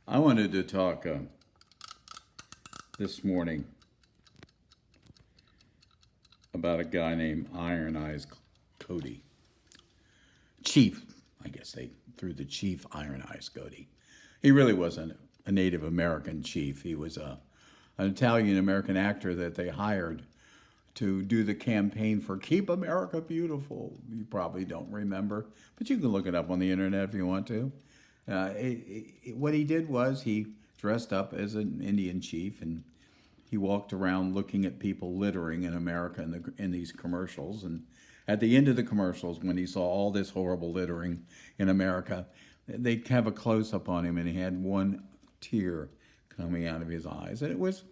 I wanted to talk this morning about a guy named Iron Eyes Cody. Chief, I guess they threw the Chief Iron Eyes Cody. He really wasn't a Native American chief. He was an Italian American actor that they hired to do the campaign for Keep America Beautiful. You probably don't remember, but you can look it up on the internet if you want to. What he did was he dressed up as an Indian chief and he walked around looking at people littering in America in these commercials. And at the end of the commercials, when he saw all this horrible littering in America, they'd have a close-up on him and he had one tear coming out of his eyes. And it was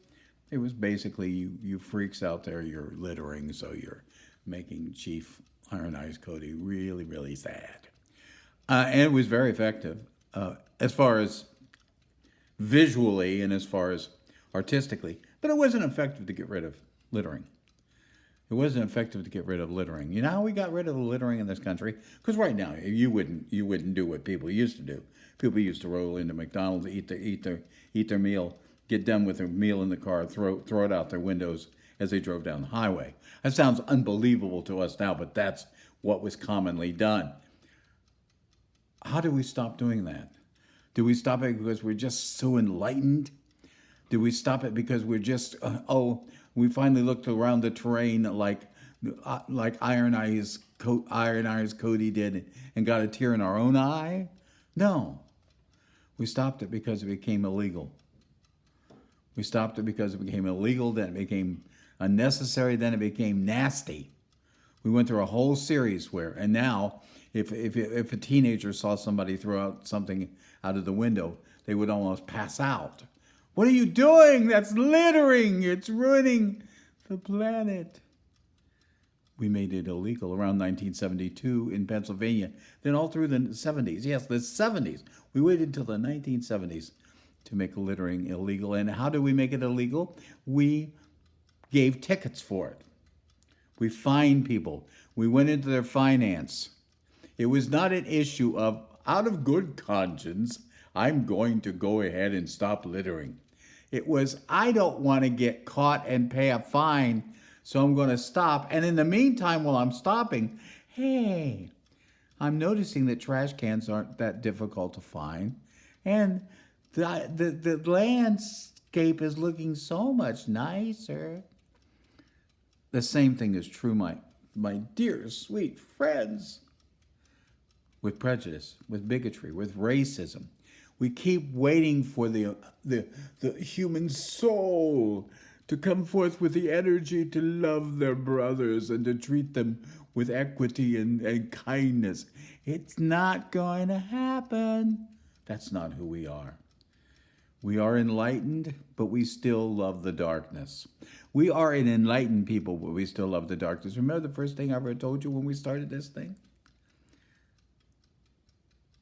basically, you freaks out there, you're littering, so you're making Chief Iron Eyes Cody really, really sad. And it was very effective as far as visually and as far as artistically, but it wasn't effective to get rid of littering. It wasn't effective to get rid of littering. You know how we got rid of the littering in this country? Because right now, you wouldn't do what people used to do. People used to roll into McDonald's, eat their meal, get done with their meal in the car, throw it out their windows as they drove down the highway. That sounds unbelievable to us now, but that's what was commonly done. How do we stop doing that? Do we stop it because we're just so enlightened? Do we stop it because we're just, we finally looked around the terrain like Iron Eyes Cody did and got a tear in our own eye? No. We stopped it because it became illegal. We stopped it because it became illegal, then it became unnecessary, then it became nasty. We went through a whole series and now, if a teenager saw somebody throw out something out of the window, they would almost pass out. What are you doing? That's littering. It's ruining the planet. We made it illegal around 1972 in Pennsylvania, then all through the 70s. Yes, the 70s. We waited until the 1970s to make littering illegal. And how do we make it illegal? We gave tickets for it. We fined people. We went into their finance. It was not an issue of, out of good conscience, I'm going to go ahead and stop littering. It was, I don't want to get caught and pay a fine, so I'm going to stop. And in the meantime, while I'm stopping, hey, I'm noticing that trash cans aren't that difficult to find. And the landscape is looking so much nicer. The same thing is true, my dear, sweet friends, with prejudice, with bigotry, with racism. We keep waiting for the human soul to come forth with the energy to love their brothers and to treat them with equity and kindness. It's not going to happen. That's not who we are. We are enlightened, but we still love the darkness. We are an enlightened people, but we still love the darkness. Remember the first thing I ever told you when we started this thing?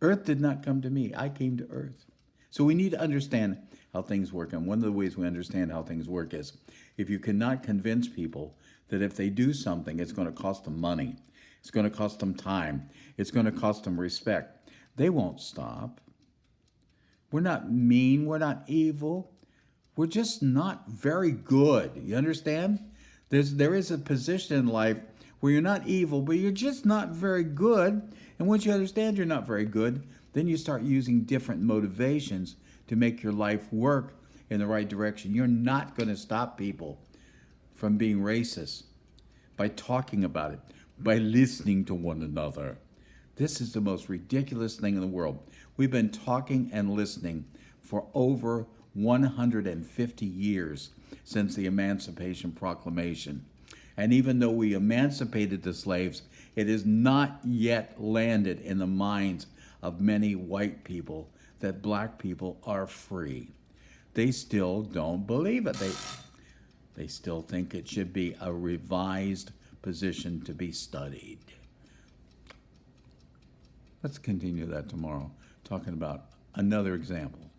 Earth did not come to me. I came to Earth. So we need to understand how things work. And one of the ways we understand how things work is if you cannot convince people that if they do something, it's going to cost them money, it's going to cost them time, it's going to cost them respect, they won't stop. We're not mean. We're not evil. We're just not very good. You understand? There is a position in life where you're not evil, but you're just not very good. And once you understand you're not very good, then you start using different motivations to make your life work in the right direction. You're not going to stop people from being racist by talking about it, by listening to one another. This is the most ridiculous thing in the world. We've been talking and listening for over 150 years since the Emancipation Proclamation. And even though we emancipated the slaves, it has not yet landed in the minds of many white people that black people are free. They still don't believe it. They still think it should be a revised position to be studied. Let's continue that tomorrow, talking about another example.